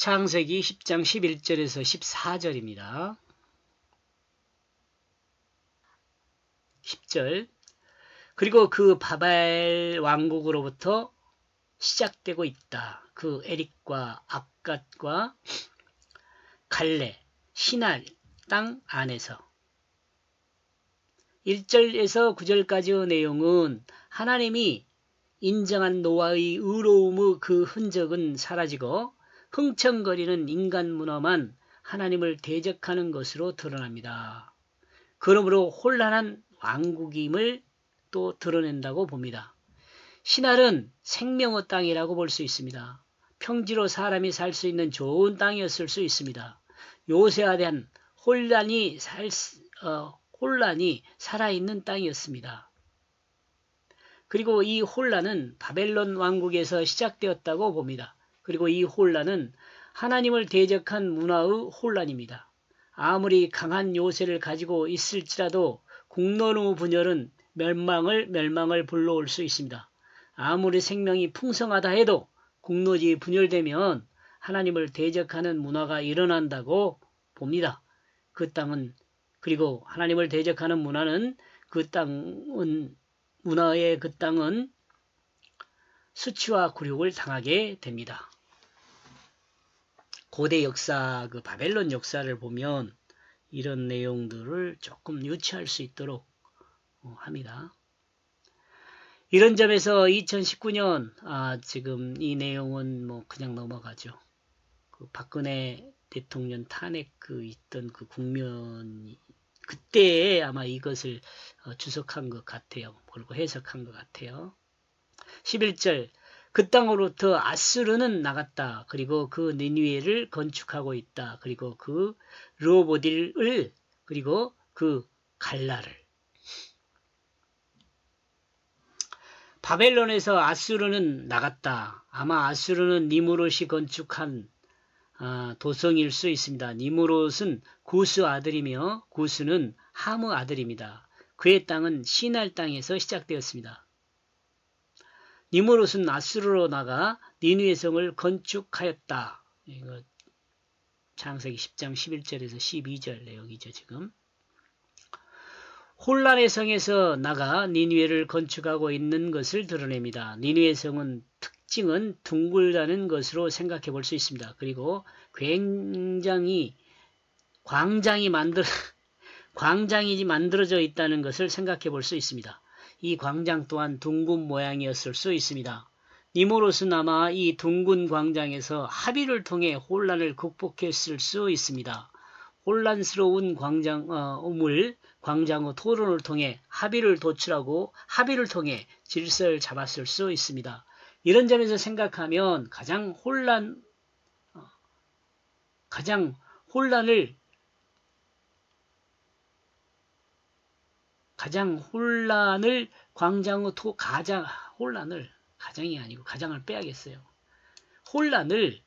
창세기 10장 11절에서 14절입니다. 10절. 그리고 그 바벨 왕국으로부터 시작되고 있다. 그 에릭과 압갓과 갈레, 시날 땅 안에서. 1절에서 9절까지의 내용은 하나님이 인정한 노아의 의로움의 그 흔적은 사라지고 흥청거리는 인간 문화만 하나님을 대적하는 것으로 드러납니다. 그러므로 혼란한 왕국임을 또 드러낸다고 봅니다. 시날은 생명의 땅이라고 볼 수 있습니다. 평지로 사람이 살 수 있는 좋은 땅이었을 수 있습니다. 요새화된 혼란이 살아있는 땅이었습니다. 그리고 이 혼란은 바벨론 왕국에서 시작되었다고 봅니다. 그리고 이 혼란은 하나님을 대적한 문화의 혼란입니다. 아무리 강한 요새를 가지고 있을지라도 국론의 분열은 멸망을 불러올 수 있습니다. 아무리 생명이 풍성하다 해도 국노지 분열되면 하나님을 대적하는 문화가 일어난다고 봅니다. 그리고 하나님을 대적하는 문화는 문화의 그 땅은 수치와 굴욕을 당하게 됩니다. 고대 역사, 그 바벨론 역사를 보면 이런 내용들을 조금 유추할 수 있도록 합니다. 이런 점에서 2019년 지금 이 내용은 뭐 그냥 넘어가죠. 그 박근혜 대통령 탄핵 있던 그 국면이 그때에 아마 이것을 주석한 것 같아요. 그리고 해석한 것 같아요. 11절. 그 땅으로부터 아수르는 나갔다. 그리고 그 니느웨를 건축하고 있다. 그리고 그 르호보딜을, 그리고 그 갈라를. 바벨론에서 아수르는 나갔다. 아마 아수르는 니무롯이 건축한 도성일 수 있습니다. 니무롯은 구스 아들이며 구스는 함의 아들입니다. 그의 땅은 시날 땅에서 시작되었습니다. 니무롯은 아수르로 나가 니느웨 성을 건축하였다. 이거 창세기 10장 11절에서 12절 내용이죠. 지금 혼란의 성에서 나가 니느웨를 건축하고 있는 것을 드러냅니다. 니느웨 성은 특징은 둥글다는 것으로 생각해 볼 수 있습니다. 그리고 굉장히 광장이 만들어져 있다는 것을 생각해 볼 수 있습니다. 이 광장 또한 둥근 모양이었을 수 있습니다. 니무롯은 아마 이 둥근 광장에서 합의를 통해 혼란을 극복했을 수 있습니다. 혼란스러운 광장의 토론을 통해 합의를 도출하고 합의를 통해 질서를 잡았을 수 있습니다. 이런 점에서 생각하면 가장 혼란을 가장을 빼야겠어요. 혼란을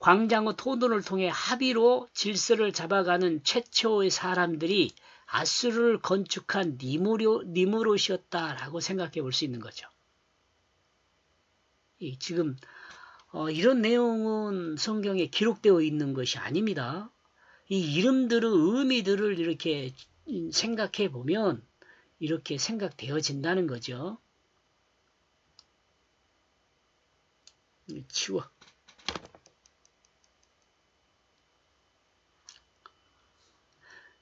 광장의 토론을 통해 합의로 질서를 잡아가는 최초의 사람들이 아수르를 건축한 니무롯이었다라고 생각해 볼 수 있는 거죠. 지금 이런 내용은 성경에 기록되어 있는 것이 아닙니다. 이 이름들의 의미들을 이렇게 생각해 보면 이렇게 생각되어진다는 거죠. 치워.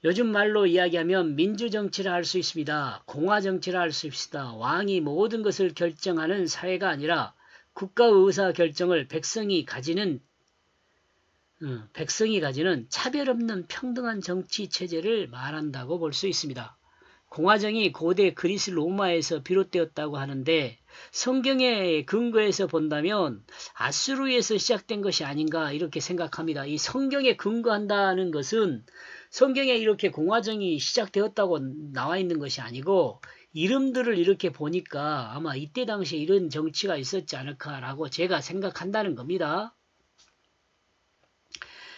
요즘 말로 이야기하면 민주정치를 할 수 있습니다. 공화정치를 할 수 있습니다. 왕이 모든 것을 결정하는 사회가 아니라 국가의 의사결정을 백성이 가지는 차별 없는 평등한 정치 체제를 말한다고 볼 수 있습니다. 공화정이 고대 그리스 로마에서 비롯되었다고 하는데 성경의 근거에서 본다면 아수르에서 시작된 것이 아닌가 이렇게 생각합니다. 이 성경에 근거한다는 것은 성경에 이렇게 공화정이 시작되었다고 나와 있는 것이 아니고 이름들을 이렇게 보니까 아마 이때 당시에 이런 정치가 있었지 않을까라고 제가 생각한다는 겁니다.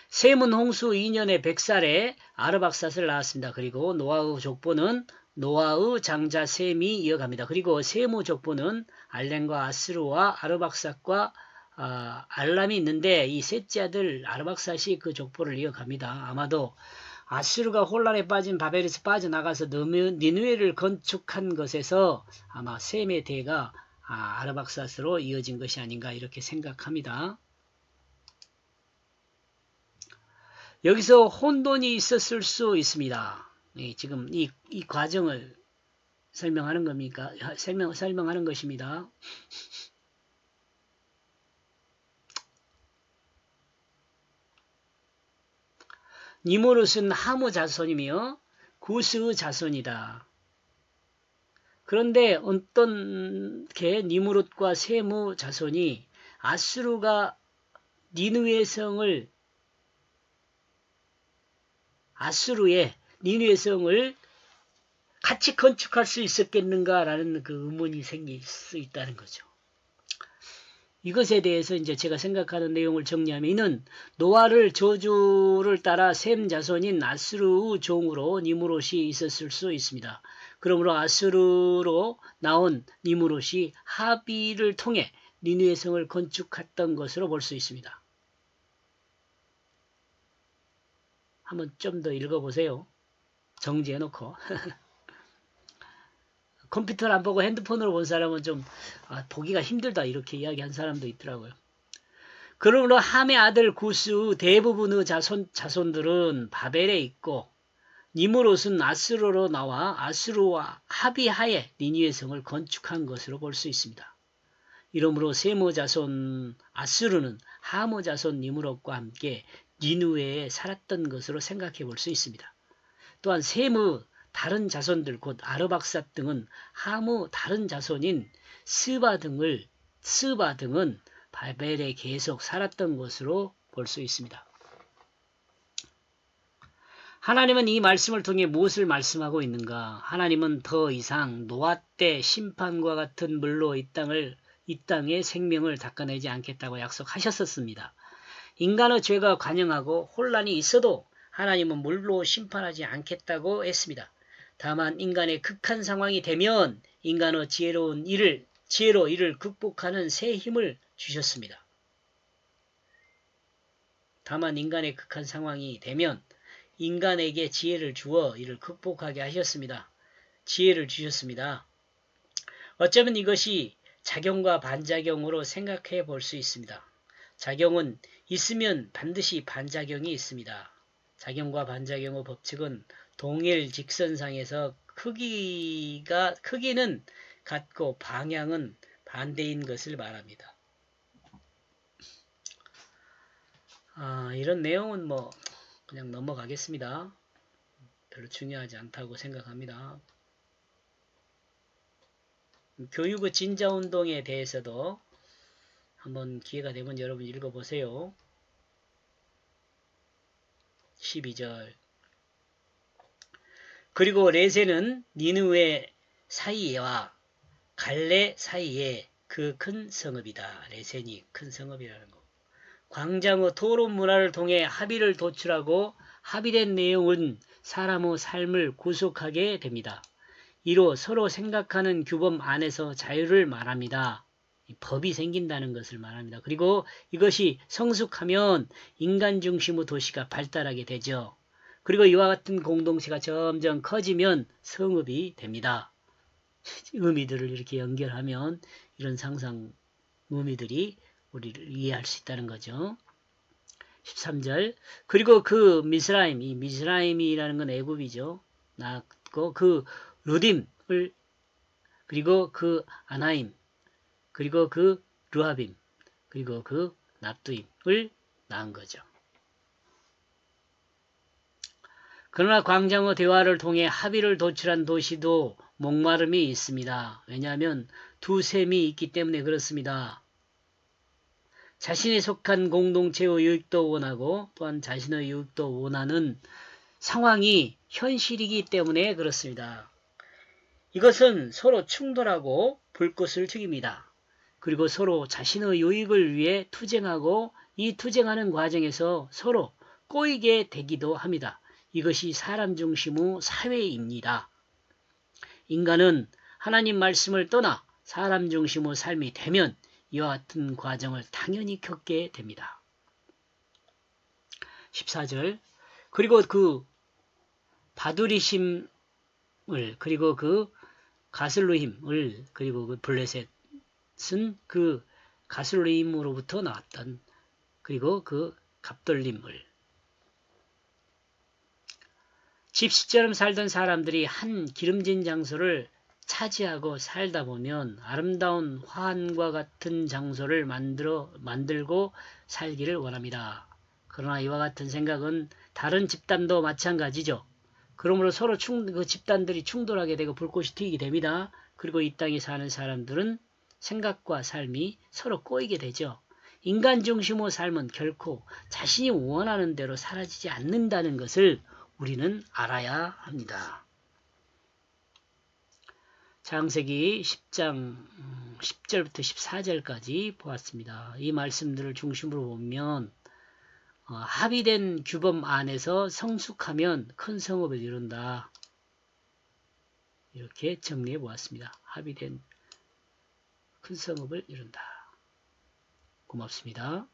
셈은 홍수 2년에 100살에 아르박삿을 낳았습니다. 그리고 노아의 족보는 노아의 장자 셈이 이어갑니다. 그리고 셈의 족보는 알렌과 아스루와 아르박삿과 알람이 있는데 이 셋째 아들 아르박삿이 그 족보를 이어갑니다. 아마도 아수르가 혼란에 빠진 바벨에서 빠져나가서 니느웨를 건축한 것에서 아마 셈의 대가 아르박삿으로 이어진 것이 아닌가 이렇게 생각합니다. 여기서 혼돈이 있었을 수 있습니다. 지금 이 과정을 설명하는 겁니까? 설명하는 것입니다. 니무롯은 하무 자손이며 구스의 자손이다. 그런데 어떤 니무롯과 셈의 자손이 아수르가 니느웨 성을 아수르의 니느웨 성을 같이 건축할 수 있었겠는가라는 그 의문이 생길 수 있다는 거죠. 이것에 대해서 이제 제가 생각하는 내용을 정리하면 이는 노아를 저주를 따라 셈 자손인 아수르의 종으로 니무롯이 있었을 수 있습니다. 그러므로 아수르로 나온 니무롯이 하비를 통해 니느웨 성을 건축했던 것으로 볼 수 있습니다. 한번 좀 더 읽어보세요. 정지해놓고. 컴퓨터를 안 보고 핸드폰으로 본 사람은 좀 보기가 힘들다 이렇게 이야기한 사람도 있더라고요. 그러므로 함의 아들 구스 대부분의 자손들은 바벨에 있고 니무롯은 아수르로 나와 아수르와 합의하에 니느웨 성을 건축한 것으로 볼 수 있습니다. 이러므로 셈의 자손 아수르는 함의 자손 니무롯과 함께 니느웨에 살았던 것으로 생각해 볼 수 있습니다. 또한 셈의 다른 자손들 곧 아르박삿 등은 함의 다른 자손인 스바 등은 바벨에 계속 살았던 것으로 볼 수 있습니다. 하나님은 이 말씀을 통해 무엇을 말씀하고 있는가? 하나님은 더 이상 노아 때 심판과 같은 물로 이 땅의 생명을 닦아내지 않겠다고 약속하셨었습니다. 인간의 죄가 관영하고 혼란이 있어도 하나님은 물로 심판하지 않겠다고 했습니다. 다만 인간의 극한 상황이 되면 인간의 지혜로 이를 극복하는 새 힘을 주셨습니다. 다만 인간의 극한 상황이 되면 인간에게 지혜를 주어 이를 극복하게 하셨습니다. 지혜를 주셨습니다. 어쩌면 이것이 작용과 반작용으로 생각해 볼 수 있습니다. 작용은 있으면 반드시 반작용이 있습니다. 작용과 반작용의 법칙은 동일 직선상에서 크기는 같고 방향은 반대인 것을 말합니다. 이런 내용은 그냥 넘어가겠습니다. 별로 중요하지 않다고 생각합니다. 교육의 진자운동에 대해서도 한번 기회가 되면 여러분 읽어보세요. 12절 그리고 레세는 니느웨 사이와 갈레 사이에 그 큰 성읍이다. 레센이 큰 성읍이라는 거. 광장의 토론 문화를 통해 합의를 도출하고 합의된 내용은 사람의 삶을 구속하게 됩니다. 이로 서로 생각하는 규범 안에서 자유를 말합니다. 법이 생긴다는 것을 말합니다. 그리고 이것이 성숙하면 인간 중심의 도시가 발달하게 되죠. 그리고 이와 같은 공동체가 점점 커지면 성읍이 됩니다. 의미들을 이렇게 연결하면 이런 상상 의미들이 우리를 이해할 수 있다는 거죠. 13절 그리고 그 미스라임이라는 건 애굽이죠. 낳고 그 루딤을 그리고 그 아나임 그리고 그 르하빔 그리고 그 납두임을 낳은 거죠. 그러나 광장의 대화를 통해 합의를 도출한 도시도 목마름이 있습니다. 왜냐하면 두 셈이 있기 때문에 그렇습니다. 자신이 속한 공동체의 유익도 원하고 또한 자신의 유익도 원하는 상황이 현실이기 때문에 그렇습니다. 이것은 서로 충돌하고 불꽃을 튀깁니다. 그리고 서로 자신의 유익을 위해 투쟁하고 이 투쟁하는 과정에서 서로 꼬이게 되기도 합니다. 이것이 사람 중심의 사회입니다. 인간은 하나님 말씀을 떠나 사람 중심의 삶이 되면 이와 같은 과정을 당연히 겪게 됩니다. 14절 그리고 그 바두리심을 그리고 그 가슬로힘을 그리고 그 블레셋은 그 가슬로힘으로부터 나왔던 그리고 그 갑돌림을 집시처럼 살던 사람들이 한 기름진 장소를 차지하고 살다 보면 아름다운 화환과 같은 장소를 만들고 살기를 원합니다. 그러나 이와 같은 생각은 다른 집단도 마찬가지죠. 그러므로 서로 그 집단들이 충돌하게 되고 불꽃이 튀게 됩니다. 그리고 이 땅에 사는 사람들은 생각과 삶이 서로 꼬이게 되죠. 인간 중심의 삶은 결코 자신이 원하는 대로 사라지지 않는다는 것을 우리는 알아야 합니다. 창세기 10장 10절부터 14절까지 보았습니다. 이 말씀들을 중심으로 보면 합의된 규범 안에서 성숙하면 큰 성업을 이룬다. 이렇게 정리해 보았습니다. 합의된 큰 성업을 이룬다. 고맙습니다.